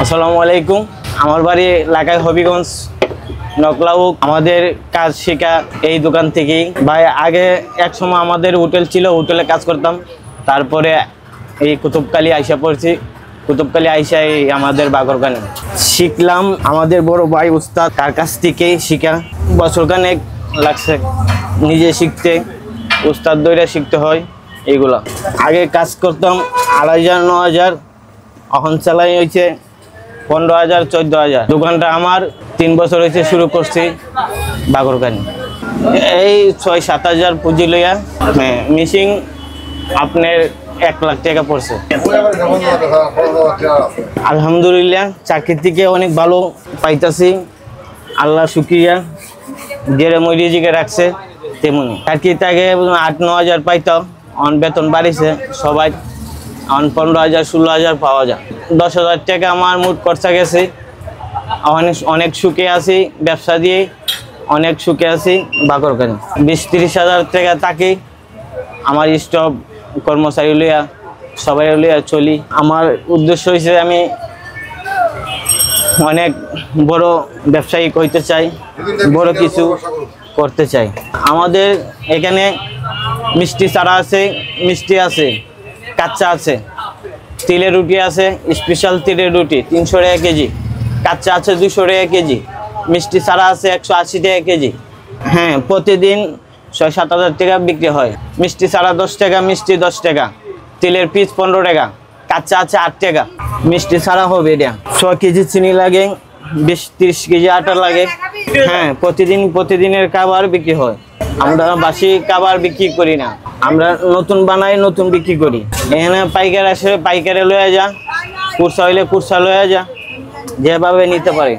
আসসালামু আলাইকুম। আমার বাড়ি এলাকায় হবিগঞ্জ নকলাউ। আমাদের কাজ শেখা এই দোকান থেকেই। ভাই আগে এক সময় আমাদের হোটেল ছিল, হোটেলে কাজ করতাম। তারপরে এই কুতুবকালী আইসা পড়ছি। কুতুবকালী আইসাই আমাদের বাগরখানে শিখলাম। আমাদের বড় ভাই উস্তাদ, তার কাছ থেকেই শিখা। বছরখানেক লাগছে নিজে শিখতে, উস্তাদ দইরা শিখতে হয়। এইগুলা আগে কাজ করতাম 2,500 9,000, এখন চালাই হয়েছে 15,000 14,000। দোকানটা আমার 3 বছর হয়েছে শুরু করছি বাগরখানি। এই 6-7 হাজার পুঁজি লইয়া মিশিং আপনার 1 লাখ টাকা পড়ছে। আলহামদুলিল্লাহ, চাকরি থেকে অনেক ভালো পাইতাছি। আল্লাহ শুক্রিয়া, যেরকম রিজিকে রাখছে তেমনি। চাকরি থেকে 8-9 হাজার পাইতাম, অন বেতন বাড়িছে সবাই, এখন 15,000 16,000 পাওয়া যায়। 10,000 টাকা আমার মোট খরচা গেছে। অনেক সুখে আছি ব্যবসা দিয়ে, অনেক সুখে আছি বাগরখানি। 20-30 হাজার টাকা থাকি আমার স্টাফ কর্মচারী লইয়া, সবাই লইয়া চলি। আমার উদ্দেশ্য হয়েছে আমি অনেক বড় ব্যবসায়ী হইতে চাই, বড় কিছু করতে চাই। আমাদের এখানে মিষ্টি চারা আছে, মিষ্টি আছে, কাচ্চা আছে, তিলের রুটি আছে, স্পেশাল তিলের রুটি 300 টাকা কেজি, কাচ্চা আছে 200 টাকা কেজি, মিষ্টি চারা আছে 180 টাকা কেজি। হ্যাঁ, প্রতিদিন 6-7 হাজার টাকা বিক্রি হয়। মিষ্টি চারা 10 টাকা, মিষ্টি 10 টাকা, তিলের পিস 15 টাকা, কাচ্চা আছে 8 টাকা। মিষ্টি ছাড়া হবে এটা 6 কেজি চিনি লাগে, 20-30 কেজি আটা লাগে। হ্যাঁ, প্রতিদিনের খাবার বিক্রি হয়। আমরা বাসি খাবার বিক্রি করি না, আমরা নতুন বানাই, নতুন বিক্রি করি। এখানে পাইকার আসে, পাইকারে লয়ে যা, কুরসা হইলে কুরসা লয়ে যা, যেভাবে নিতে পারে।